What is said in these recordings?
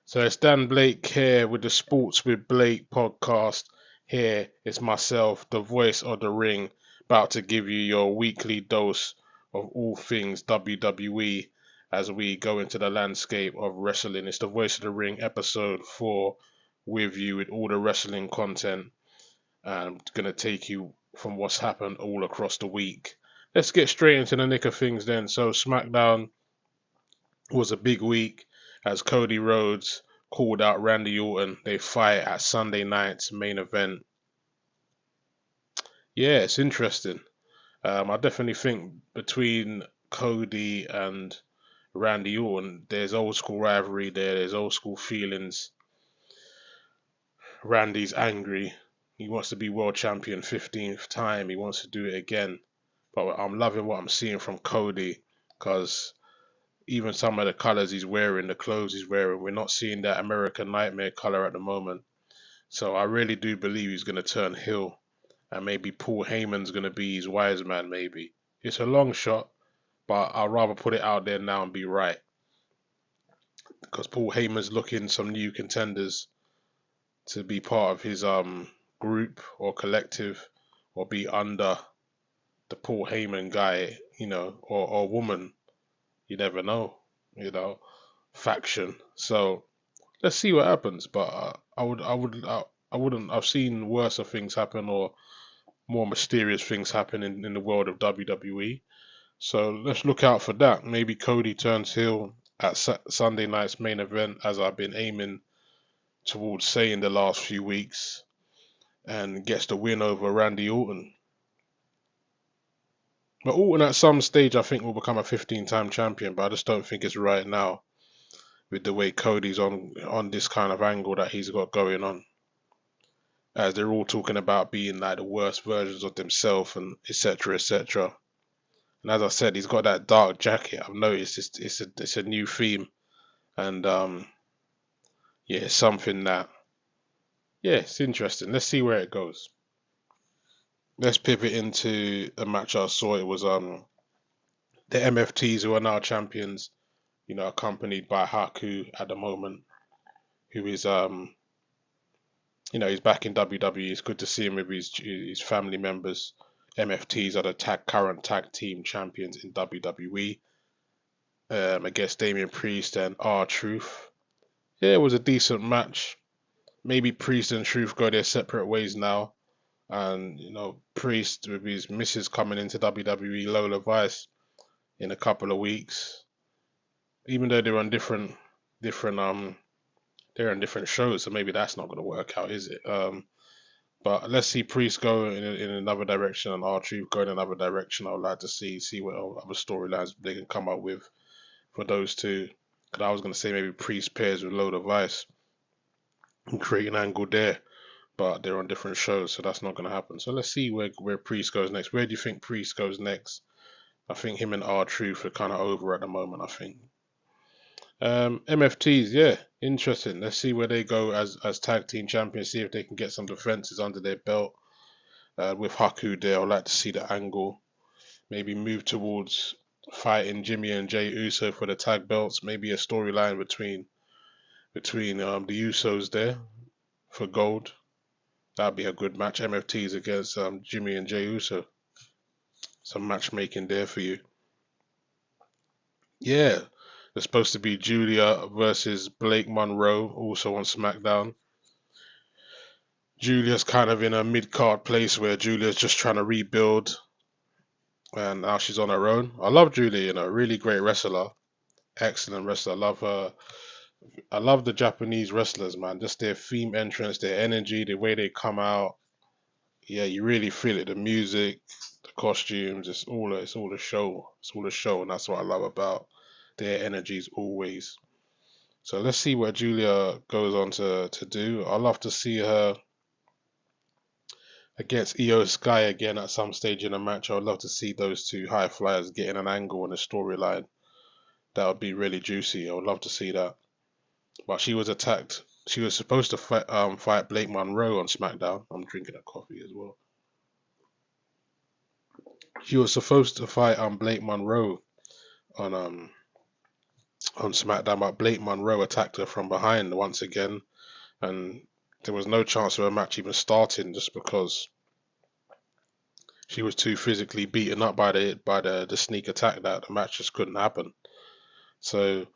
So it's Dan Blake here with the Sports with Blake podcast. Here it's myself, the voice of the ring, about to give you your weekly dose of all things WWE as we go into the landscape of wrestling. It's the voice of the ring episode 4 with you with all the wrestling content. I'm gonna take you from what's happened all across the week. Let's get straight into the nick of things then. So SmackDown was a big week as Cody Rhodes called out Randy Orton. They fight at Sunday night's main event. Yeah, it's interesting. I definitely think between Cody and Randy Orton, there's old school rivalry there. There's old school feelings. Randy's angry. He wants to be world champion 15th time. He wants to do it again. But I'm loving what I'm seeing from Cody because even some of the colors he's wearing, the clothes he's wearing, we're not seeing that American Nightmare color at the moment. So I really do believe he's going to turn heel, and maybe Paul Heyman's going to be his wise man. Maybe it's a long shot, but I'd rather put it out there now and be right because Paul Heyman's looking some new contenders to be part of his group or collective or be under the Paul Heyman guy, or woman. You never know, faction. So let's see what happens. But I wouldn't. I've seen worse things happen or more mysterious things happen in the world of WWE. So let's look out for that. Maybe Cody turns heel at Sunday night's main event, as I've been aiming towards saying the last few weeks, and gets the win over Randy Orton. But Orton at some stage, I think, will become a 15-time champion. But I just don't think it's right now with the way Cody's on this kind of angle that he's got going on, as they're all talking about being like the worst versions of themselves and etc. etc. And as I said, he's got that dark jacket. I've noticed it's a new theme, and yeah, it's something that yeah, it's interesting. Let's see where it goes. Let's pivot into a match I saw. It was the MFTs who are now champions, accompanied by Haku at the moment, who is he's back in WWE. It's good to see him with his family members. MFTs are the current tag team champions in WWE, against Damian Priest and R-Truth. Yeah, it was a decent match. Maybe Priest and Truth go their separate ways now. And, Priest with his missus coming into WWE, Lola Vice, in a couple of weeks. Even though different they're on different shows, so maybe that's not gonna work out, is it? But let's see Priest go in another direction and R-Truth go in another direction. I would like to see what other storylines they can come up with for those two. Because I was going to say maybe Priest pairs with Load of Ice and create an angle there, but they're on different shows, so that's not going to happen. So let's see where Priest goes next. Where do you think Priest goes next? I think him and R-Truth are kind of over at the moment, I think. MFTs, yeah, interesting. Let's see where they go as tag team champions. See if they can get some defenses under their belt. With Haku there, I'd like to see the angle. Maybe move towards fighting Jimmy and Jay Uso for the tag belts. Maybe a storyline between the Usos there for gold. That'd be a good match. MFTs against Jimmy and Jay Uso. Some matchmaking there for you. Yeah, there's supposed to be Julia versus Blake Monroe also on SmackDown. Julia's kind of in a mid card place where Julia's just trying to rebuild, and now she's on her own. I love Julia, really great wrestler, excellent wrestler. I love her. I love the Japanese wrestlers, man. Just their theme entrance, their energy, the way they come out. Yeah, you really feel it. The music, the costumes, it's all a show. It's all a show, and that's what I love about their energies always. So let's see what Julia goes on to do. I love to see her against Io Sky again at some stage in a match. I would love to see those two high flyers getting an angle on a storyline. That would be really juicy. I would love to see that. But she was attacked. She was supposed to fight Blake Monroe on SmackDown. I'm drinking a coffee as well. She was supposed to fight Blake Monroe on on SmackDown, but Blake Monroe attacked her from behind once again, and there was no chance of a match even starting just because she was too physically beaten up by the sneak attack that the match just couldn't happen. So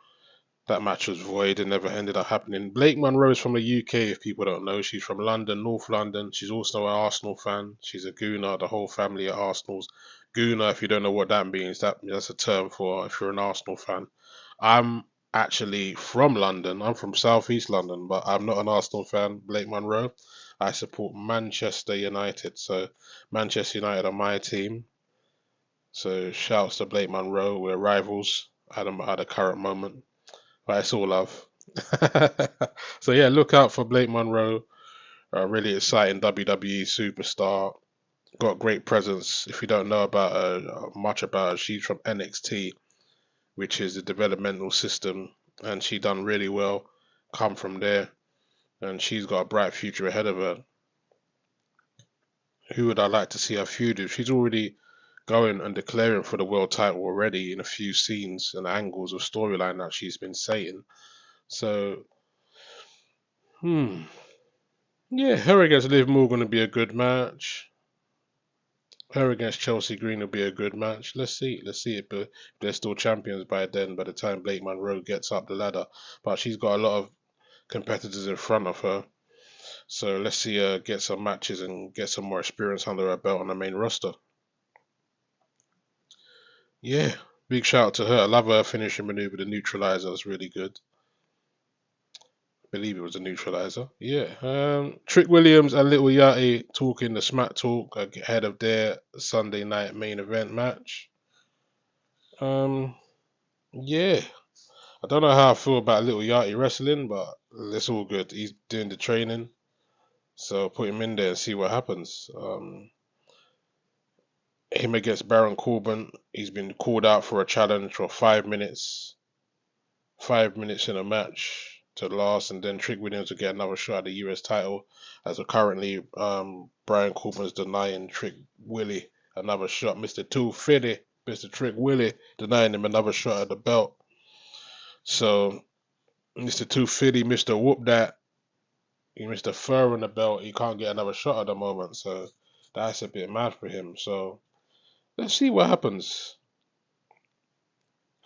that match was void and never ended up happening. Blake Monroe is from the UK, if people don't know. She's from London, North London. She's also an Arsenal fan. She's a Gooner. The whole family are Arsenals. Gooner, if you don't know what that means, that's a term for if you're an Arsenal fan. I'm actually from London. I'm from Southeast London, but I'm not an Arsenal fan, Blake Monroe. I support Manchester United. So Manchester United are my team. So shouts to Blake Monroe. We're rivals at the current moment. But it's all love. So yeah, look out for Blake Monroe. A really exciting WWE superstar. Got great presence. If you don't know about her, much about her, she's from NXT, which is the developmental system, and she done really well. Come from there, and she's got a bright future ahead of her. Who would I like to see her feud with? She's already going and declaring for the world title already in a few scenes and angles of storyline that she's been saying. So, yeah, her against Liv Morgan will be a good match. Her against Chelsea Green will be a good match. Let's see. Let's see if they're still champions by then, by the time Blake Monroe gets up the ladder. But she's got a lot of competitors in front of her. So let's see her get some matches and get some more experience under her belt on the main roster. Yeah, big shout out to her. I love her finishing maneuver. The neutralizer is really good. I believe it was a neutralizer. Yeah. Trick Williams and Little Yachty talking the smack talk ahead of their Sunday night main event match. Um, yeah. I don't know how I feel about Little Yachty wrestling, but it's all good. He's doing the training, so put him in there and see what happens. Him against Baron Corbin, he's been called out for a challenge for 5 minutes, 5 minutes in a match to last, and then Trick Williams will get another shot at the US title. As of currently, Brian Corbin's denying Trick Willie another shot. Mr. 250, Mr. Trick Willie denying him another shot at the belt. So Mr. 250, Mr. Whoop That, Mr. Fur on the belt, he can't get another shot at the moment. So that's a bit mad for him. So let's see what happens.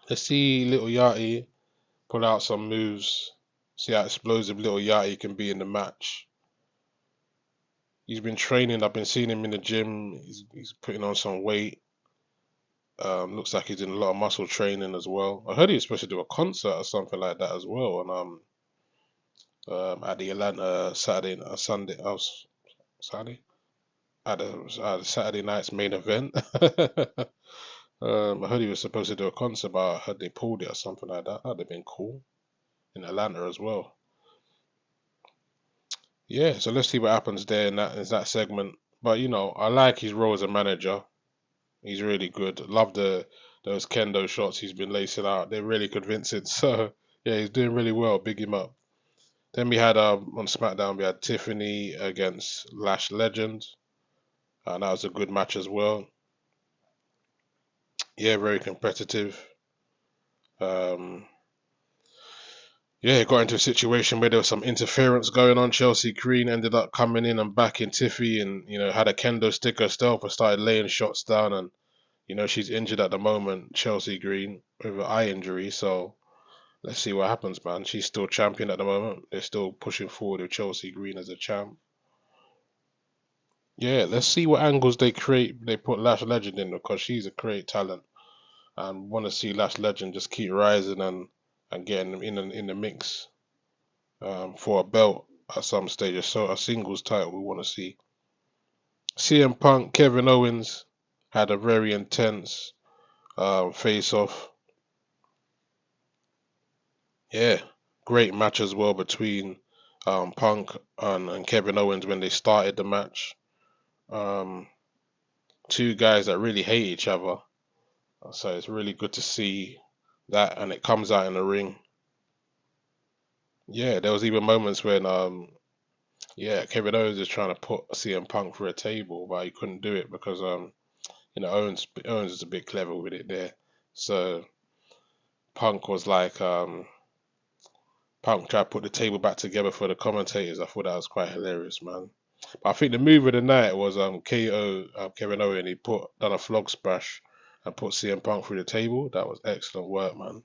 Let's see Little Yachty pull out some moves. See how explosive Little Yachty can be in the match. He's been training. I've been seeing him in the gym. He's putting on some weight. Looks like he's doing a lot of muscle training as well. I heard he was supposed to do a concert or something like that as well. And at the Atlanta Sunday, Saturday at the Saturday night's main event. I heard he was supposed to do a concert, but I heard they pulled it or something like that. That'd have been cool in Atlanta as well. Yeah, so let's see what happens there in that segment. But I like his role as a manager. He's really good. Love those kendo shots he's been lacing out. They're really convincing. So yeah, he's doing really well. Big him up. Then we had on SmackDown we had Tiffany against Lash Legend, and that was a good match as well. Yeah, very competitive. Um, yeah, it got into a situation where there was some interference going on. Chelsea Green ended up coming in and backing Tiffy, and had a kendo stick herself and started laying shots down. And she's injured at the moment, Chelsea Green, with an eye injury. So let's see what happens, man. She's still champion at the moment. They're still pushing forward with Chelsea Green as a champ. Yeah, let's see what angles they create. They put Lash Legend in because she's a great talent, and want to see Lash Legend just keep rising and getting them in the mix for a belt at some stage. So a singles title we want to see. CM Punk, Kevin Owens had a very intense face off. Yeah, great match as well between Punk and Kevin Owens when they started the match. Um, Two guys that really hate each other. So it's really good to see that, and it comes out in the ring. Yeah, there was even moments when Kevin Owens is trying to put CM Punk through a table, but he couldn't do it because Owens is a bit clever with it there. So Punk was like, Punk tried to put the table back together for the commentators. I thought that was quite hilarious, man. But I think the move of the night was KO, Kevin Owen. He done a flog splash and put CM Punk through the table. That was excellent work, man.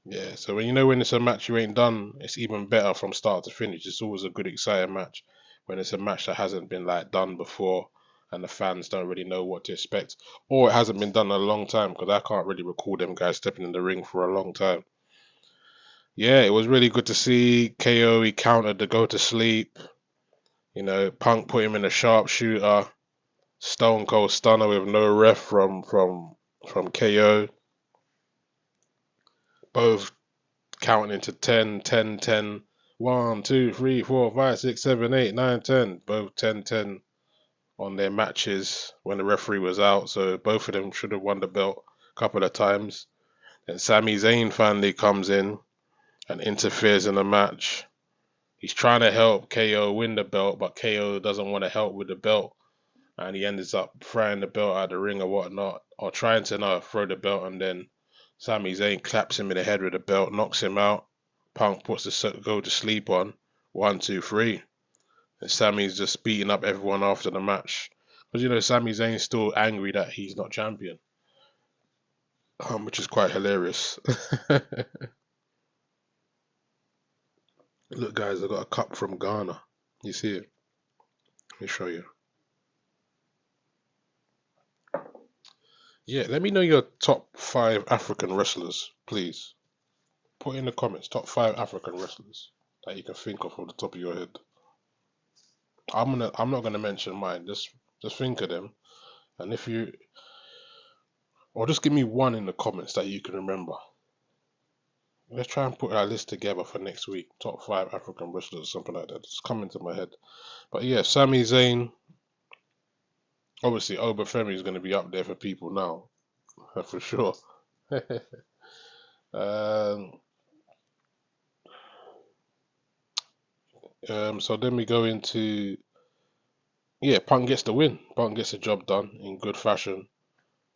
Yeah, so when it's a match you ain't done, it's even better from start to finish. It's always a good, exciting match when it's a match that hasn't been like done before and the fans don't really know what to expect, or it hasn't been done in a long time because I can't really recall them guys stepping in the ring for a long time. Yeah, it was really good to see KO. He countered the go to sleep. Punk put him in a sharpshooter. Stone Cold Stunner with no ref from KO. Both counting into 10, 10, 10. 1, 2, 3, 4, 5, 6, 7, 8, 9, 10. Both 10, 10 on their matches when the referee was out. So both of them should have won the belt a couple of times. And Sami Zayn finally comes in and interferes in the match. He's trying to help KO win the belt, but KO doesn't want to help with the belt. And he ends up throwing the belt out of the ring or whatnot, or trying to throw the belt, and then Sami Zayn claps him in the head with the belt, knocks him out. Punk puts the go to sleep on. 1, 2, 3. And Sami's just beating up everyone after the match. Because, Sami Zayn's still angry that he's not champion, which is quite hilarious. Look, guys, I got a cup from Ghana. You see it? Let me show you. Yeah, let me know your top 5 African wrestlers, please. Put in the comments top 5 African wrestlers that you can think of the top of your head. I'm not gonna mention mine. Just think of them, and or just give me one in the comments that you can remember. Let's try and put our list together for next week. Top 5 African wrestlers, something like that. Just come into my head. But yeah, Sami Zayn. Obviously, Obafemi is going to be up there for people now, for sure. um, so then we go into Punk gets the win. Punk gets the job done in good fashion.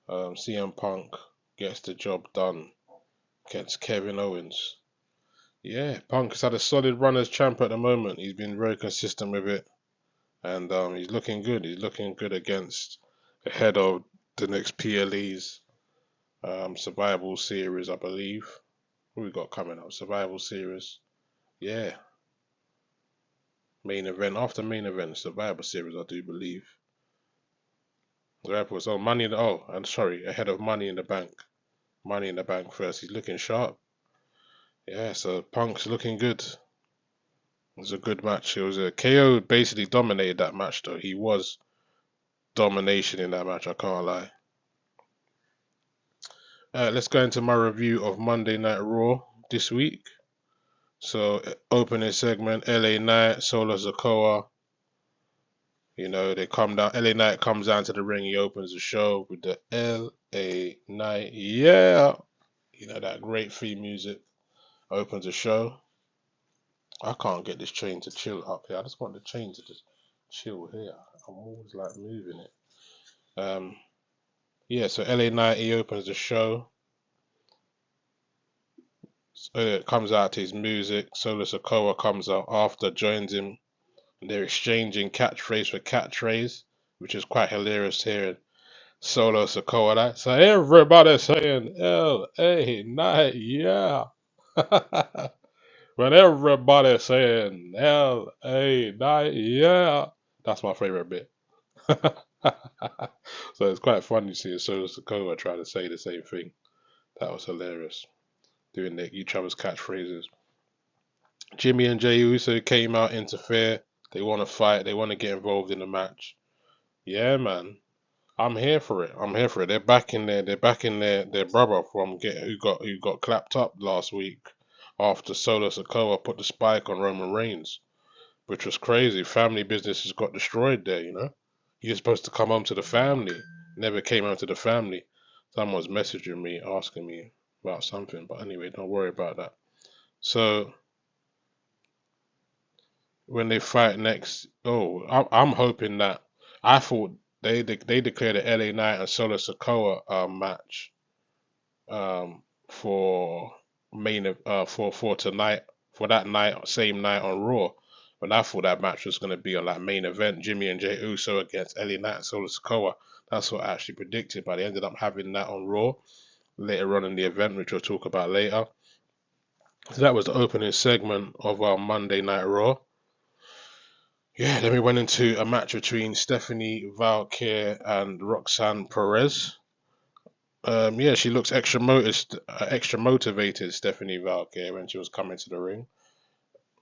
CM Punk gets the job done against Kevin Owens. Yeah, Punk's had a solid run as champ at the moment. He's been very consistent with it, and he's looking good. He's looking good against ahead of the next PLE's survival series, I believe. What we got coming up? Survival series. Yeah, main event after main event, survival series, I do believe. Survival was on Money in the I'm sorry, ahead of Money in the Bank. Money in the Bank first. He's looking sharp. Yeah, so Punk's looking good. It was a good match. It was a KO basically dominated that match though. He was domination in that match, I can't lie. Let's go into my review of Monday Night Raw this week. So opening segment, LA Knight, Solo Sikoa. They come down. LA Knight comes down to the ring. He opens the show with the LA Knight. Yeah. That great theme music. Opens the show. I can't get this chain to chill up here. I just want the chain to just chill here. I'm always like moving it. So LA Knight, he opens the show. So it comes out to his music. Solo Sikoa comes out after, joins him. And they're exchanging catchphrase for catchphrase, which is quite hilarious hearing Solo Sikoa that. So everybody saying LA Knight, yeah. When everybody's saying LA Knight, yeah. That's my favorite bit. So it's quite funny seeing Solo Sikoa try to say the same thing. That was hilarious. Doing each other's catchphrases. Jimmy and Jey Uso came out, interfere. They want to fight. They want to get involved in the match. Yeah, man. I'm here for it. I'm here for it. They're backing their brother who got clapped up last week after Solo Sikoa put the spike on Roman Reigns, which was crazy. Family businesses got destroyed there. You're supposed to come home to the family. Never came home to the family. Someone's messaging me, asking me about something. But anyway, don't worry about that. So when they fight next, I'm hoping that I thought they declared the LA Knight and Solo Sikoa match for for tonight, for that night, same night on Raw. But I thought that match was going to be on like main event, Jimmy and Jey Uso against Knight and Solo Sikoa. That's what I actually predicted, but they ended up having that on Raw later on in the event, which we'll talk about later. So that was the opening segment of our Monday Night Raw. Yeah, then we went into a match between Stephanie Valkyrie and Roxanne Perez. Yeah, she looks extra motivated, Stephanie Valkyrie, when she was coming to the ring.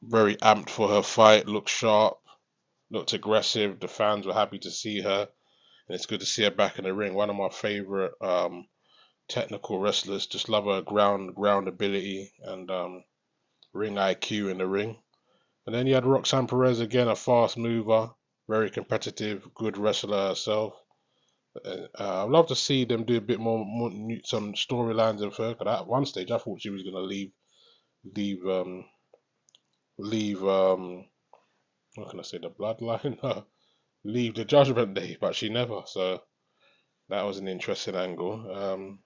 Very amped for her fight, looked sharp, looked aggressive. The fans were happy to see her, and it's good to see her back in the ring. One of my favorite technical wrestlers. Just love her ground ability and ring IQ in the ring. And then you had Roxanne Perez again, a fast mover, very competitive, good wrestler herself. I'd love to see them do a bit more some storylines of her. Cause at one stage, I thought she was gonna leave, leave. What can I say? The bloodline, leave the Judgment Day, but she never. So that was an interesting angle.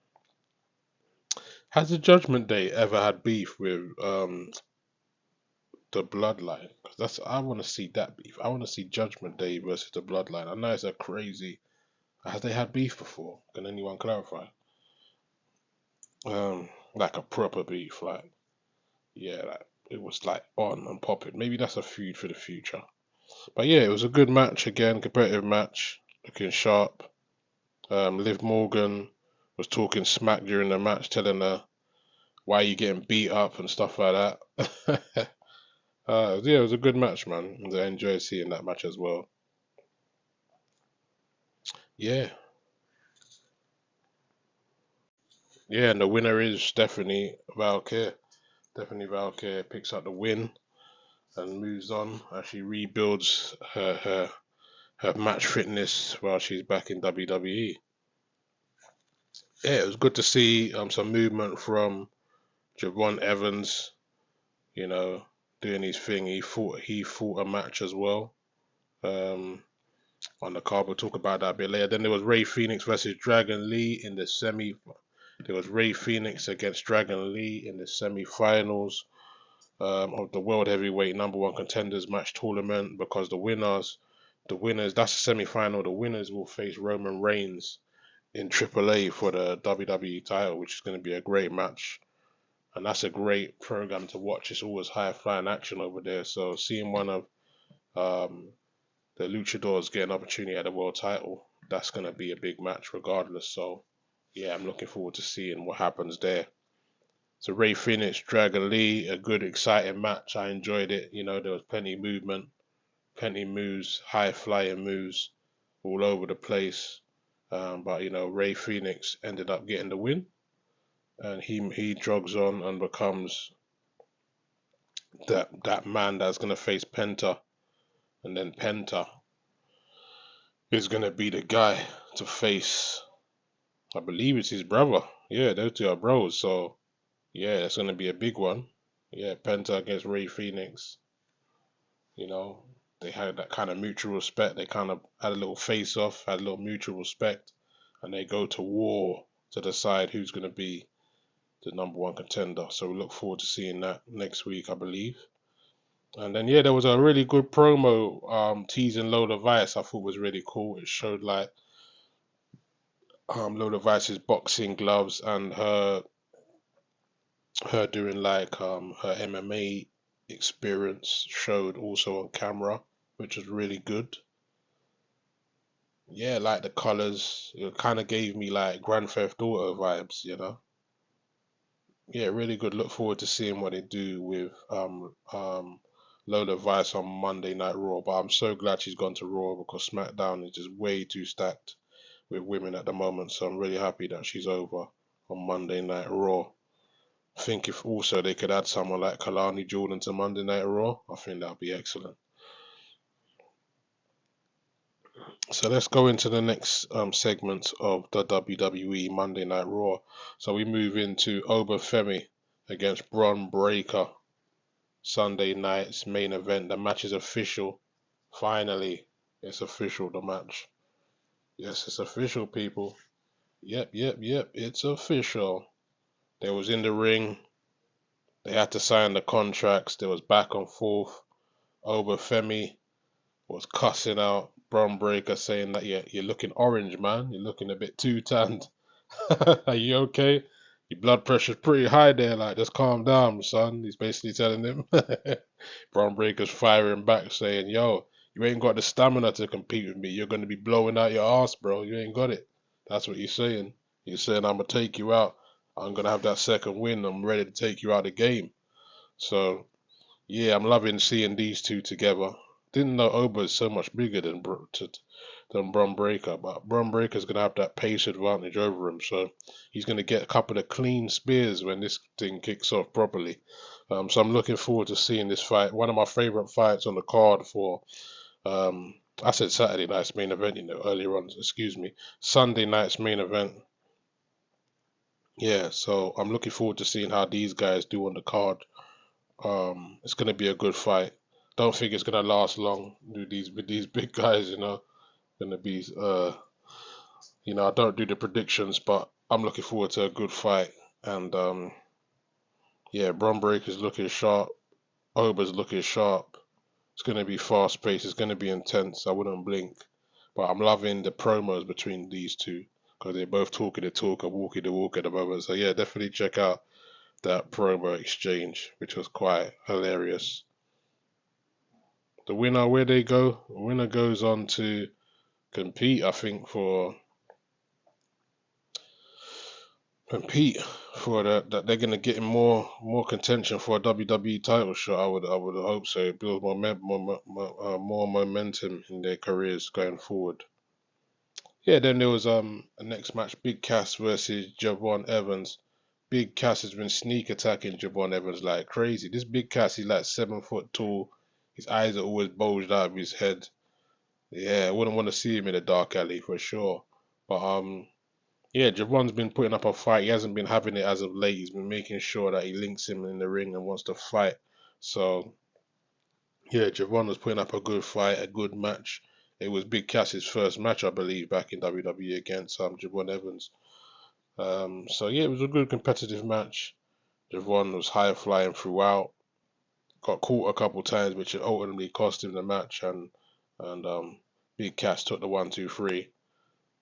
Has the Judgment Day ever had beef with the Bloodline? Because that's I want to see that beef. I want to see Judgment Day versus the Bloodline. I know it's a crazy. Has they had beef before? Can anyone clarify? Like a proper beef, like yeah, like it was like on and popping. Maybe that's a feud for the future. But yeah, it was a good match again, competitive match, looking sharp. Liv Morgan was talking smack during the match, telling her why are you getting beat up and stuff like that. Yeah, it was a good match, man. And I enjoyed seeing that match as well. Yeah, yeah, and the winner is Stephanie Valkyrie. Stephanie Valkyrie picks up the win and moves on as she rebuilds her match fitness while she's back in WWE. Yeah, it was good to see some movement from Javon Evans. You know, doing his thing. He fought a match as well. Um, on the card, we'll talk about that a bit later. Then there was Ray Phoenix versus Dragon Lee in the semi. There was Ray Phoenix against Dragon Lee in the semi-finals of the World Heavyweight Number One Contenders Match Tournament. Because the winners, that's the semi-final. The winners will face Roman Reigns in AAA for the WWE title, which is going to be a great match. And that's a great program to watch. It's always high flying action over there. So seeing one of um, the luchadors get an opportunity at the world title, that's going to be a big match regardless. So yeah, I'm looking forward to seeing what happens there. So Ray Phoenix, Dragon Lee, a good exciting match. I enjoyed it. You know, there was plenty of movement, plenty of moves, high flying moves all over the place. But you know, Ray Phoenix ended up getting the win, and he jogs on and becomes that man that's gonna face Penta, and then Penta is gonna be the guy to face. I believe it's his brother. Yeah, those two are bros. So yeah, it's gonna be a big one. Yeah, Penta against Ray Phoenix. You know, they had that kind of mutual respect. They kind of had a little face off, had a little mutual respect, and they go to war to decide who's gonna be the number one contender. So we look forward to seeing that next week, I believe. And then yeah, there was a really good promo teasing Lola Vice. I thought was really cool. It showed like Lola Vice's boxing gloves and her doing like her MMA experience showed also on camera, which was really good. Yeah, like the colors, it kind of gave me like Grand Theft Auto vibes, you know. Yeah, really good. Look forward to seeing what they do with Lola Vice on Monday Night Raw. But I'm so glad she's gone to Raw because SmackDown is just way too stacked with women at the moment. So I'm really happy that she's over on Monday Night Raw. I think if also they could add someone like Kalani Jordan to Monday Night Raw, I think that'd be excellent. So let's go into the next segment of the WWE Monday Night Raw. So we move into Obafemi against Bron Breakker. Sunday night's main event. The match is official. Finally, it's official, the match. Yes, it's official, people. Yep. It's official. They was in the ring. They had to sign the contracts. There was back and forth. Femi was cussing out Bron Breakker, saying that you're looking orange, man. You're looking a bit too tanned. Are you okay? Your blood pressure's pretty high there. Like, just calm down, son. He's basically telling him. Bron Breakker's firing back, saying, "Yo, you ain't got the stamina to compete with me. You're gonna be blowing out your ass, bro. You ain't got it." That's what he's saying. He's saying, "I'm gonna take you out. I'm gonna have that second win. I'm ready to take you out of the game." So yeah, I'm loving seeing these two together. Didn't know Oba is so much bigger than Bron Breakker, but Bron Breakker's gonna have that pace advantage over him, so he's gonna get a couple of clean spears when this thing kicks off properly. So I'm looking forward to seeing this fight. One of my favorite fights on the card for I said Saturday night's main event, earlier on. Excuse me, Sunday night's main event. Yeah, so I'm looking forward to seeing how these guys do on the card. It's gonna be a good fight. Don't think it's gonna last long with these big guys. Gonna be I don't do the predictions, but I'm looking forward to a good fight. And yeah, Bron Breakker's looking sharp. Oba's looking sharp. It's gonna be fast paced. It's gonna be intense. I wouldn't blink. But I'm loving the promos between these two because they're both talking the talk and walking the walk at the moment. So yeah, definitely check out that promo exchange, which was quite hilarious. The winner, where they go? The winner goes on to compete, I think, that they're gonna get in more contention for a WWE title shot. I would hope so. It builds more momentum in their careers going forward. Yeah, then there was a next match, Big Cass versus Javon Evans. Big Cass has been sneak attacking Javon Evans like crazy. This Big Cass, he's like 7 foot tall. His eyes are always bulged out of his head. Yeah, I wouldn't want to see him in a dark alley for sure. But yeah, Javon's been putting up a fight. He hasn't been having it as of late. He's been making sure that he links him in the ring and wants to fight. So yeah, Javon was putting up a good fight, a good match. It was Big Cass's first match, I believe, back in WWE against Javon Evans. So yeah, it was a good competitive match. Javon was high flying throughout. Got caught a couple times, which ultimately cost him the match, and Big Cass took the 1, 2, 3.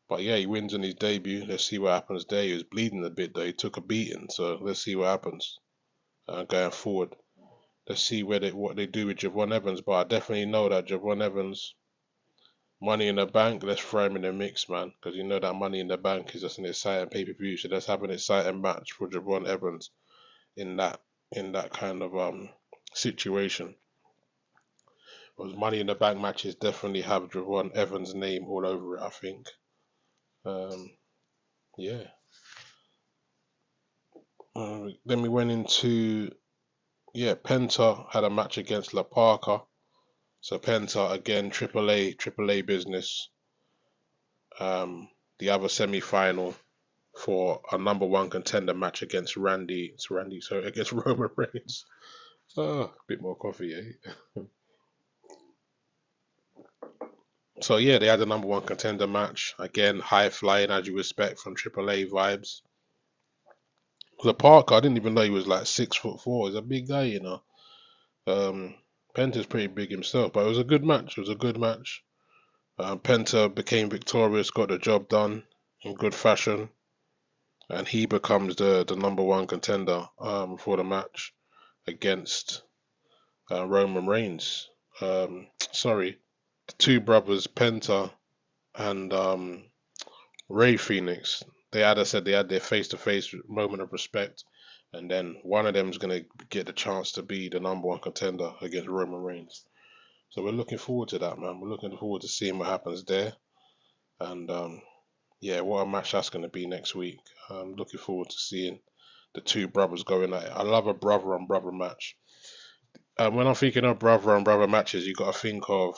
But yeah, he wins in his debut. Let's see what happens there. He was bleeding a bit though. He took a beating, so let's see what happens going forward. Let's see what they do with Javon Evans. But I definitely know that Javon Evans, Money in the Bank. Let's throw him in the mix, man, because you know that Money in the Bank is just an exciting pay-per-view. So let's have an exciting match for Javon Evans in that kind of situation. Because Money in the Bank matches definitely have Javon Evans' name all over it. I think. Um, yeah. Then we went into Penta had a match against La Parka. So Penta again, Triple A business. The other semi-final for a number one contender match against against Roman Reigns. Oh, a bit more coffee, eh? So yeah, they had a number one contender match again, high flying as you expect from Triple A vibes. La Parka, I didn't even know he was like 6 foot 4. He's a big guy. Um, Penta's pretty big himself, but it was a good match. It was a good match. Penta became victorious, got the job done in good fashion, and he becomes the number one contender for the match against Roman Reigns. Sorry, the two brothers Penta and Ray Phoenix. They had their face-to-face moment of respect, and then one of them is gonna get the chance to be the number one contender against Roman Reigns. So we're looking forward to that, man. We're looking forward to seeing what happens there. And yeah, what a match that's going to be next week. I'm looking forward to seeing the two brothers going at it. I love a brother on brother match. When I'm thinking of brother on brother matches, you got to think of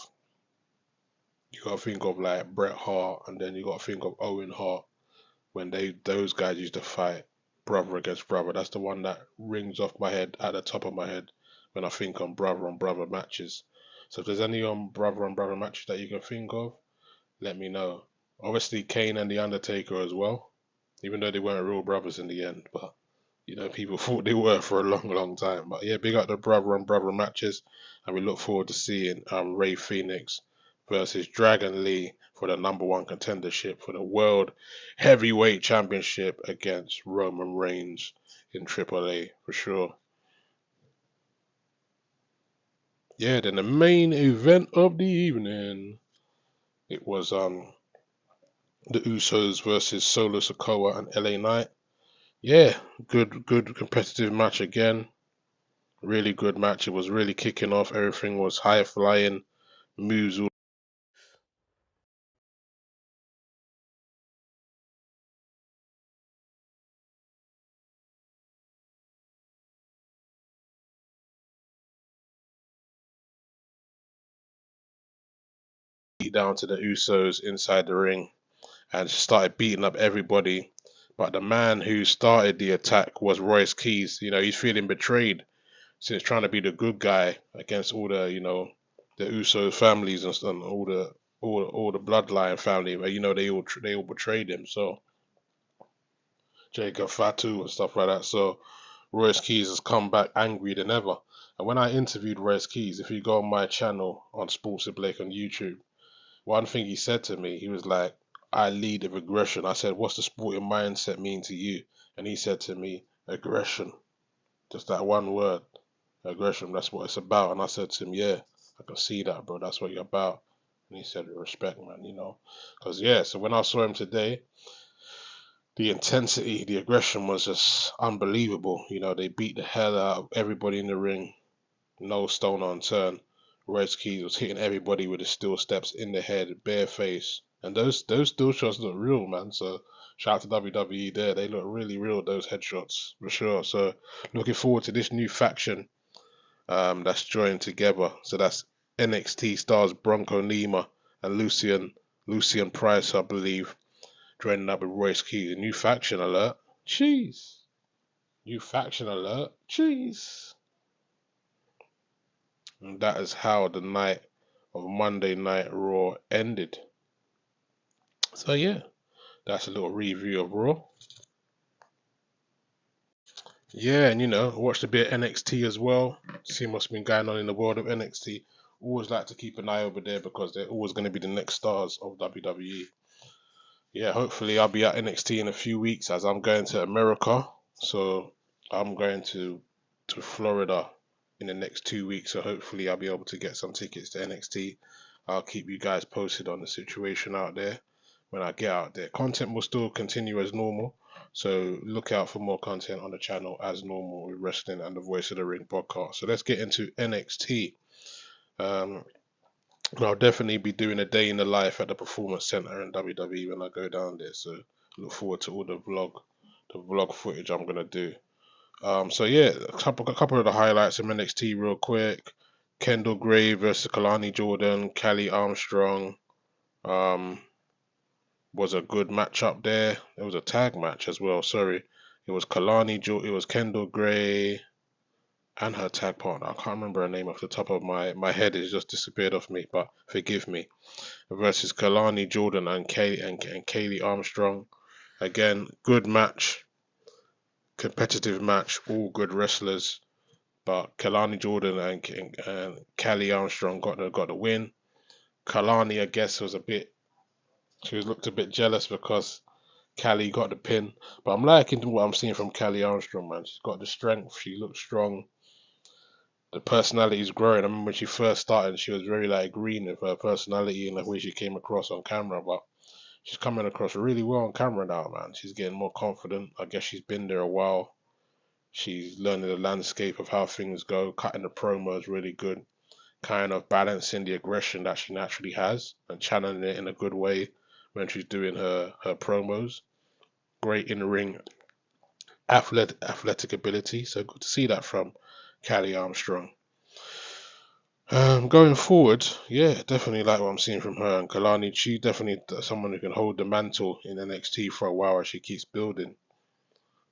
like Bret Hart, and then you got to think of Owen Hart when those guys used to fight brother against brother. That's the one that rings off my head at the top of my head when I think on brother matches. So if there's any on brother matches that you can think of, let me know. Obviously, Kane and The Undertaker as well, even though they weren't real brothers in the end. But people thought they were for a long, long time. But yeah, big up the brother and brother matches, and we look forward to seeing Ray Phoenix versus Dragon Lee for the #1 contendership for the World Heavyweight Championship against Roman Reigns in AAA for sure. Yeah, then the main event of the evening, it was the Usos versus Solo Sikoa and LA Knight. Yeah, good competitive match again. Really good match. It was really kicking off. Everything was high flying moves all down to the Usos inside the ring and started beating up everybody. But the man who started the attack was Royce Keys. He's feeling betrayed since trying to be the good guy against all the Uso families and all the bloodline family. But they all betrayed him. So Jacob Fatu and stuff like that. So Royce Keys has come back angry than ever. And when I interviewed Royce Keys, if you go on my channel on SportsWithBlake on YouTube, one thing he said to me, he was like, I lead with aggression. I said, what's the sporting mindset mean to you? And he said to me, aggression. Just that one word, aggression. That's what it's about. And I said to him, yeah, I can see that, bro. That's what you're about. And he said, respect, man. Because, yeah, so when I saw him today, the intensity, the aggression was just unbelievable. They beat the hell out of everybody in the ring, no stone unturned. Royce Keys was hitting everybody with his steel steps in the head, bare face, and those steel shots look real, man. So shout out to WWE there; they look really real. Those headshots for sure. So looking forward to this new faction that's joined together. So that's NXT stars Bronco Nima and Lucien Price, I believe, joining up with Royce Keys. A new faction alert. Jeez. New faction alert. Jeez. And that is how the night of Monday Night Raw ended. So yeah, that's a little review of Raw. Yeah, and watched a bit of NXT as well. See what's been going on in the world of NXT. Always like to keep an eye over there because they're always going to be the next stars of WWE. Yeah, hopefully I'll be at NXT in a few weeks as I'm going to America. So I'm going to Florida in the next 2 weeks. So hopefully I'll be able to get some tickets to NXT. I'll keep you guys posted on the situation out there when I get out there. Content will still continue as normal. So look out for more content on the channel as normal with wrestling and the Voice of the Ring podcast. So let's get into NXT. Um, I'll definitely be doing a day in the life at the Performance Center in WWE when I go down there. So look forward to all the vlog footage I'm gonna do. So yeah, a couple of the highlights of NXT real quick. Kendall Gray versus Kalani Jordan, Callie Armstrong. Um, was a good matchup there. It was a tag match as well. Sorry, it was it was Kendall Gray and her tag partner. I can't remember her name off the top of my head. It's just disappeared off me, but forgive me. Versus Kalani Jordan and Kaylee Armstrong. Again, good match, competitive match, all good wrestlers. But Kalani Jordan and Kelly Armstrong got the win. Kalani, I guess, she was looked a bit jealous because Callie got the pin. But I'm liking what I'm seeing from Callie Armstrong, man. She's got the strength. She looks strong. The personality is growing. I remember when she first started, she was very like green with her personality and the way she came across on camera. But she's coming across really well on camera now, man. She's getting more confident. I guess she's been there a while. She's learning the landscape of how things go. Cutting the promos really good. Kind of balancing the aggression that she naturally has and channeling it in a good way when she's doing her promos. Great in the ring athletic ability. So good to see that from Callie Armstrong. Going forward, yeah, definitely like what I'm seeing from her and Kalani. She definitely someone who can hold the mantle in NXT for a while as she keeps building.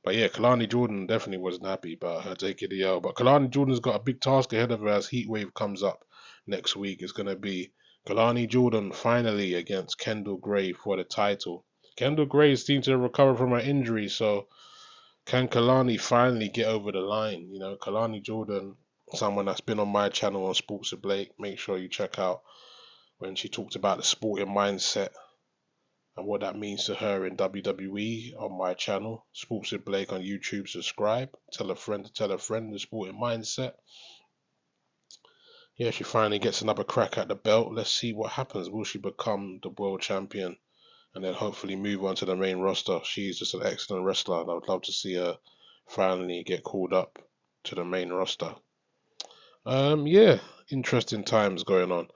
But yeah, Kalani Jordan definitely wasn't happy about her taking the L. But Kalani Jordan's got a big task ahead of her as Heatwave comes up next week. It's going to be Kalani Jordan finally against Kendall Gray for the title. Kendall Gray seems to recover from her injury, so Can Kalani finally get over the line? You know, Kalani Jordan, someone that's been on my channel on Sports with Blake. Make sure you check out when she talked about the sporting mindset and what that means to her in WWE on my channel, Sports with Blake on YouTube. Subscribe. Tell a friend to tell a friend the sporting mindset. Yeah, she finally gets another crack at the belt. Let's see what happens. Will she become the world champion and then hopefully move on to the main roster? She's just an excellent wrestler, and I would love to see her finally get called up to the main roster. Yeah, interesting times going on.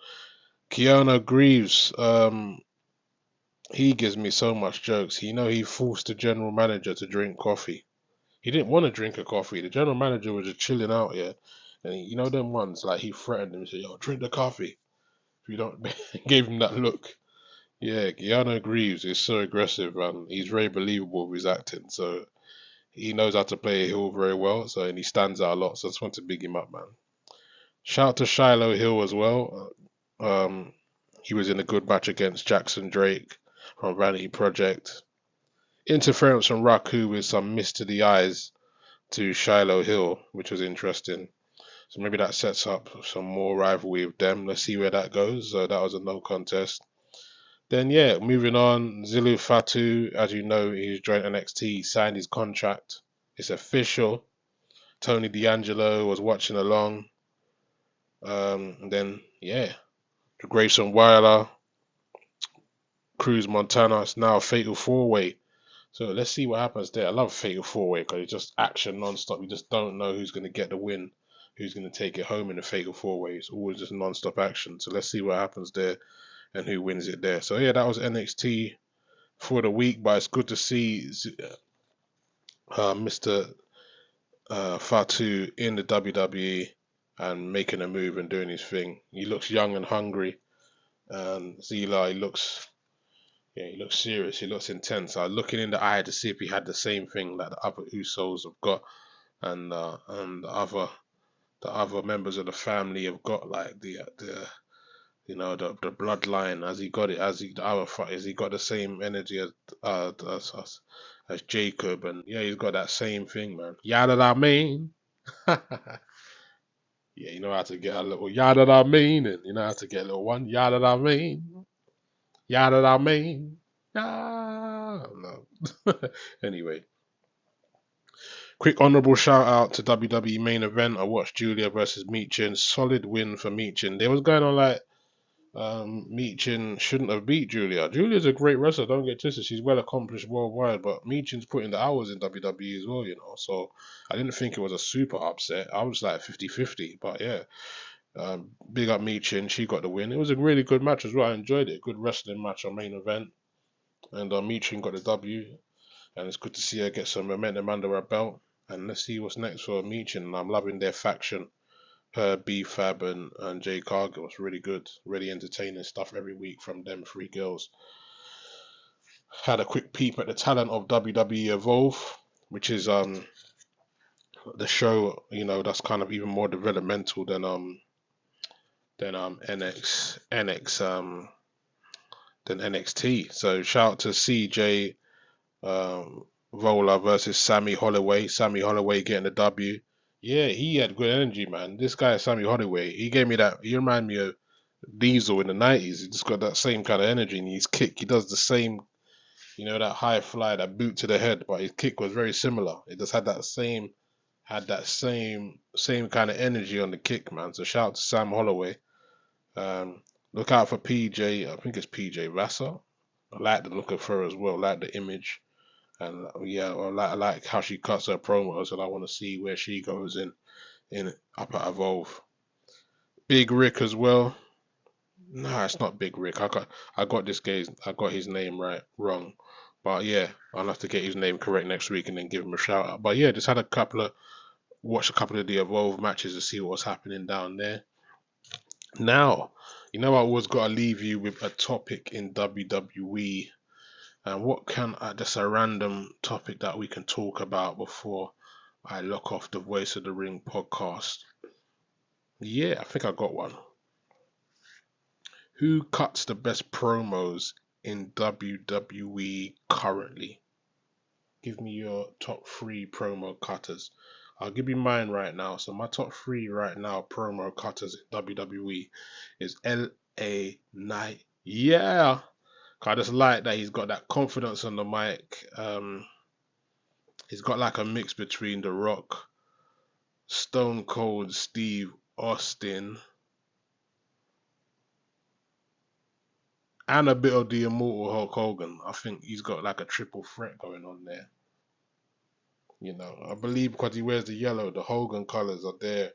Keanu Greaves, he gives me so much jokes. He forced the general manager to drink coffee. He didn't want to drink a coffee. The general manager was just chilling out here, and them ones like he threatened him. He said, "Yo, drink the coffee." If you don't, gave him that look. Yeah, Keanu Greaves is so aggressive and he's very believable with his acting. So he knows how to play a heel very well. So and he stands out a lot. So I just want to big him up, man. Shout out to Shiloh Hill as well. He was in a good match against Jackson Drake from Vanity Project. Interference from Raku with some mist to the eyes to Shiloh Hill, which was interesting. So maybe that sets up some more rivalry with them. Let's see where that goes. So that was a no contest. Then yeah, moving on, Zilu Fatu, as you know, he's joined NXT, signed his contract. It's official. Tony D'Angelo was watching along. And then yeah, Grayson Wyler, Cruz Montana. It's now a fatal four way. So let's see what happens there. I love fatal four way because it's just action non-stop. You just don't know who's going to get the win, who's going to take it home in the fatal four way. It's always just non-stop action. So let's see what happens there and who wins it there. So yeah, that was NXT for the week, but it's good to see Mr. Fatu in the WWE and making a move and doing his thing. He looks young and hungry, and Zila, he looks serious. He looks intense. I was looking in the eye to see if he had the same thing that the other Usos have got, and the other members of the family have got, like the bloodline. Has he got it? Has he got the same energy as Jacob? And yeah, he's got that same thing, man. Yada da mean. Yeah, you know how to get a little yada da mean, and you know how to get a little one yada da mean, yada da mean. Ah, no. Anyway, quick honourable shout out to WWE main event. I watched Julia versus Meechin. Solid win for Meechin. They was going on like Meechin shouldn't have beat Julia. Julia's a great wrestler, don't get twisted. She's well accomplished worldwide, but Meechin's putting the hours in WWE as well, So I didn't think it was a super upset. I was like 50-50, but yeah. Big up Meechin, she got the win. It was a really good match as well. I enjoyed it. Good wrestling match on main event. And Meechin got the W. And it's good to see her get some momentum under her belt. And let's see what's next for Meechin. I'm loving their faction. Her, B-Fab, and Jay Cargill. It's really good. Really entertaining stuff every week from them three girls. Had a quick peep at the talent of WWE Evolve, which is the show, that's kind of even more developmental than NXT. So shout out to CJ Vola versus Sammy Holloway. Sammy Holloway getting the W. Yeah, he had good energy, man. This guy, Sammy Holloway, he gave me that. He reminded me of Diesel in the 90s. He just got that same kind of energy in his kick. He does the same, that high fly, that boot to the head, but his kick was very similar. It just had that same kind of energy on the kick, man. So shout out to Sam Holloway. Look out for PJ. I think it's PJ Vassar. I like the look of her as well. I like the image, and yeah, I like how she cuts her promos, and I want to see where she goes in up at Evolve. Big Rick as well. Nah, it's not Big Rick. I got his name wrong. But yeah, I'll have to get his name correct next week and then give him a shout out. But yeah, just had watched a couple of the Evolve matches to see what's happening down there. Now, I always gotta leave you with a topic in WWE. And what just a random topic that we can talk about before I lock off the Voice of the Ring podcast. Yeah, I think I got one. Who cuts the best promos in WWE currently? give me your top 3 promo cutters. I'll give you mine right now. So my top 3 right now promo cutters in WWE is LA Knight. Yeah. I just like that he's got that confidence on the mic. He's got like a mix between The Rock, Stone Cold Steve Austin, and a bit of the immortal Hulk Hogan. I think he's got like a triple threat going on there. You know, I believe because he wears the yellow, the Hogan colors are there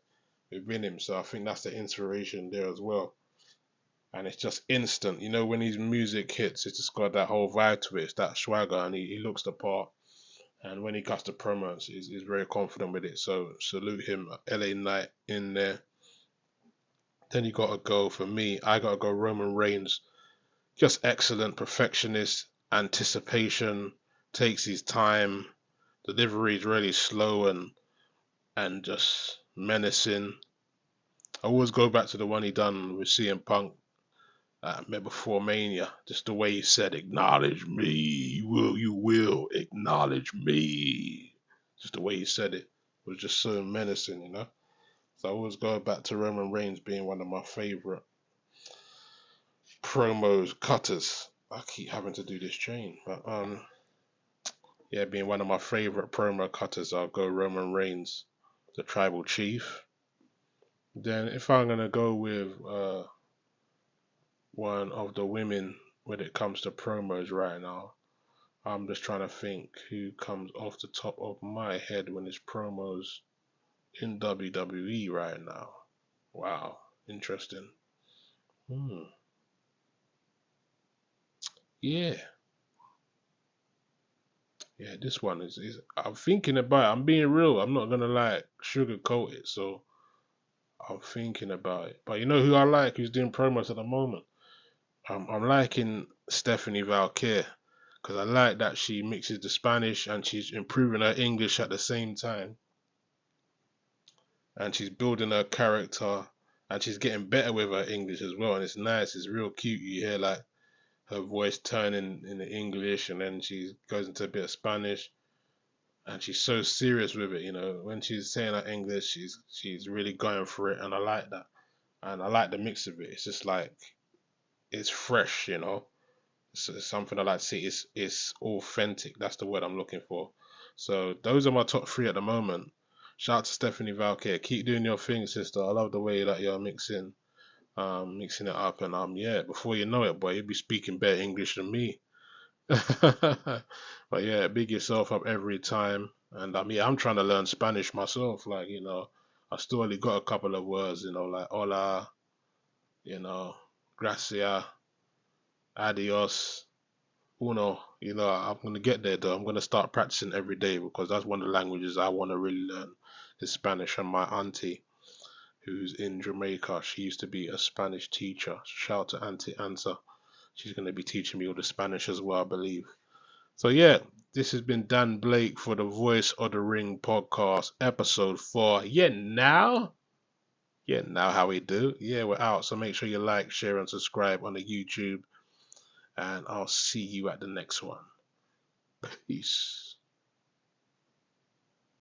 within him. So I think that's the inspiration there as well. And it's just instant. You know, when his music hits, it's just got that whole vibe to it. It's that swagger, and he looks the part. And when he cuts the promos, he's very confident with it. So salute him, LA Knight in there. Then you gotta go for me. I gotta go Roman Reigns. Just excellent, perfectionist, anticipation, takes his time. Delivery is really slow and just menacing. I always go back to the one he done with CM Punk before Mania. Just the way he said, "Acknowledge me, you will acknowledge me." Just the way he said it was just so menacing, you know. So I always go back to Roman Reigns being one of my favorite promos cutters. I keep having to do this chain, but yeah, being one of my favorite promo cutters, I'll go Roman Reigns, the Tribal Chief. Then if I'm gonna go with one of the women when it comes to promos right now, I'm just trying to think who comes off the top of my head when it's promos in WWE right now. Wow, interesting. Hmm. Yeah, yeah. This one is. I'm thinking about it. I'm being real. I'm not gonna like sugarcoat it. So I'm thinking about it. But you know who I like? Who's doing promos at the moment? I'm liking Stephanie Valkyrie because I like that she mixes the Spanish and she's improving her English at the same time, and she's building her character and she's getting better with her English as well. And it's nice. It's real cute. You hear like her voice turning in the English, and then she goes into a bit of Spanish, and she's so serious with it. You know, when she's saying her English, she's really going for it, and I like that. And I like the mix of it. It's just like it's fresh. You know, it's something I like to see. It's authentic. That's the word I'm looking for. So those are my top 3 at the moment. Shout out to Stephanie Valkyrie. Keep doing your thing, sister. I love the way that you're mixing it up, and yeah, before you know it, boy, you'll be speaking better English than me. But yeah, big yourself up every time. And yeah, I'm trying to learn Spanish myself. Like, you know, I still only got a couple of words, you know, like hola, you know, gracia, adios, uno. You know, I'm gonna get there though. I'm gonna start practicing every day because that's one of the languages I want to really learn is Spanish. And my auntie, who's in Jamaica, she used to be a Spanish teacher. Shout out to Auntie Ansa. She's gonna be teaching me all the Spanish as well, I believe. So yeah, this has been Dan Blake for the Voice of the Ring podcast, episode 4. Yeah, now how we do. Yeah, we're out. So make sure you like, share, and subscribe on the YouTube. And I'll see you at the next one. Peace.